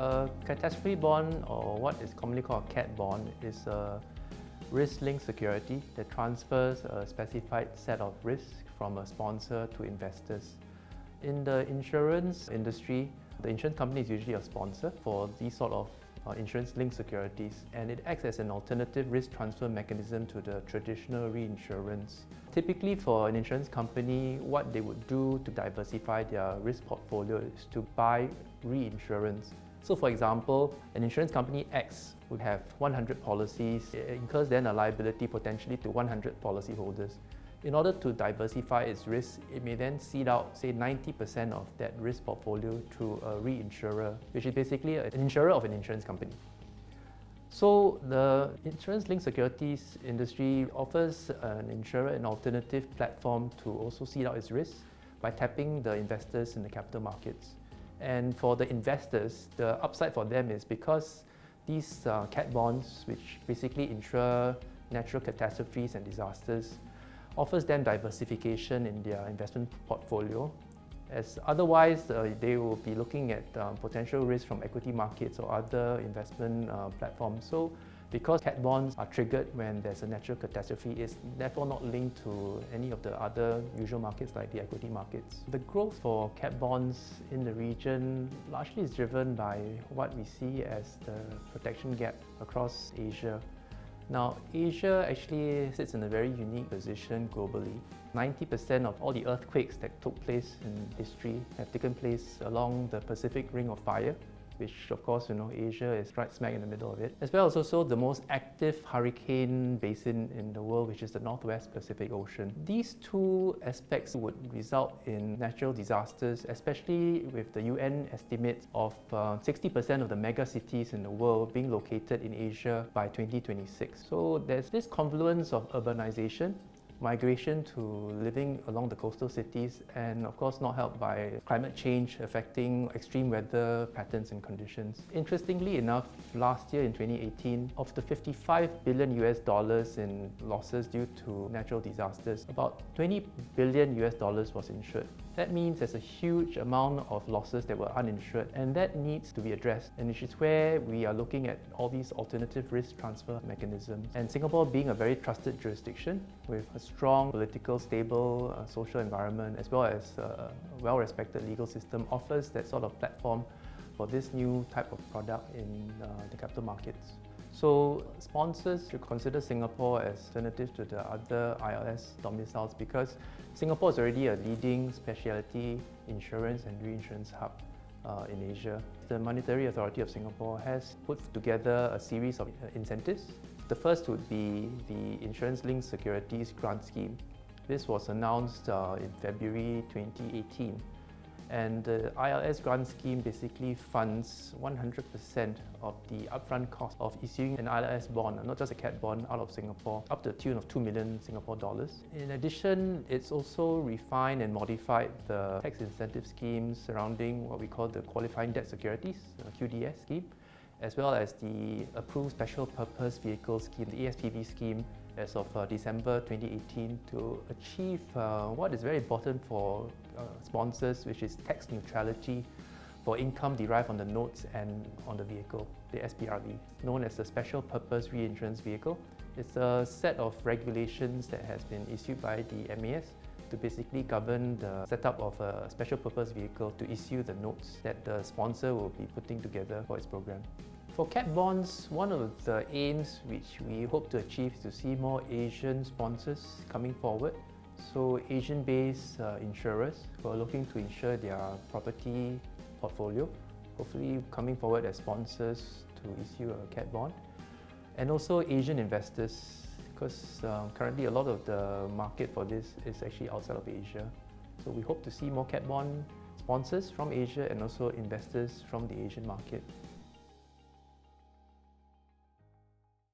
A catastrophe bond, or what is commonly called a cat bond, is a risk-linked security that transfers a specified set of risks from a sponsor to investors. In the insurance industry, the insurance company is usually a sponsor for these sort of insurance-linked securities, and it acts as an alternative risk transfer mechanism to the traditional reinsurance. Typically, for an insurance company, what they would do to diversify their risk portfolio is to buy reinsurance. So for example, an insurance company X would have 100 policies. It incurs then a liability potentially to 100 policyholders. In order to diversify its risk, it may then seed out, say, 90% of that risk portfolio to a reinsurer, which is basically an insurer of an insurance company. So the insurance-linked securities industry offers an insurer an alternative platform to also seed out its risk by tapping the investors in the capital markets. And for the investors, the upside for them is because these cat bonds, which basically insure natural catastrophes and disasters, offers them diversification in their investment portfolio, as otherwise they will be looking at potential risks from equity markets or other investment platforms. So because cat bonds are triggered when there's a natural catastrophe, it's therefore not linked to any of the other usual markets like the equity markets. The growth for cat bonds in the region largely is driven by what we see as the protection gap across Asia. Now, Asia actually sits in a very unique position globally. 90% of all the earthquakes that took place in history have taken place along the Pacific Ring of Fire, which of course, Asia is right smack in the middle of it, as well as also the most active hurricane basin in the world, which is the Northwest Pacific Ocean. These two aspects would result in natural disasters, especially with the UN estimates of 60% of the mega cities in the world being located in Asia by 2026. So there's this confluence of urbanization, migration to living along the coastal cities, and of course not helped by climate change affecting extreme weather patterns and conditions. Interestingly enough, last year in 2018, of the $55 billion in losses due to natural disasters, about $20 billion was insured. That means there's a huge amount of losses that were uninsured, and that needs to be addressed, and which is where we are looking at all these alternative risk transfer mechanisms. And Singapore, being a very trusted jurisdiction with a strong political, stable social environment, as well as a well-respected legal system, offers that sort of platform for this new type of product in the capital markets. So sponsors should consider Singapore as alternative to the other ILS domiciles because Singapore is already a leading specialty insurance and reinsurance hub in Asia. The Monetary Authority of Singapore has put together a series of incentives. The first would be the Insurance-Linked Securities Grant Scheme. This was announced in February 2018. And the ILS grant scheme basically funds 100% of the upfront cost of issuing an ILS bond, not just a cat bond, out of Singapore, up to the tune of 2 million Singapore dollars. In addition, it's also refined and modified the tax incentive schemes surrounding what we call the Qualifying Debt Securities, QDS scheme, as well as the Approved Special Purpose Vehicle scheme, the ASPV scheme, as of December 2018 to achieve what is very important for sponsors, which is tax neutrality for income derived on the notes and on the vehicle, the SPRV, known as the Special Purpose Reinsurance Vehicle. It's a set of regulations that has been issued by the MAS to basically govern the setup of a special purpose vehicle to issue the notes that the sponsor will be putting together for its program. For cat bonds, one of the aims which we hope to achieve is to see more Asian sponsors coming forward. So Asian-based insurers who are looking to insure their property portfolio, hopefully coming forward as sponsors to issue a cat bond. And also Asian investors, because currently a lot of the market for this is actually outside of Asia. So we hope to see more cat bond sponsors from Asia and also investors from the Asian market.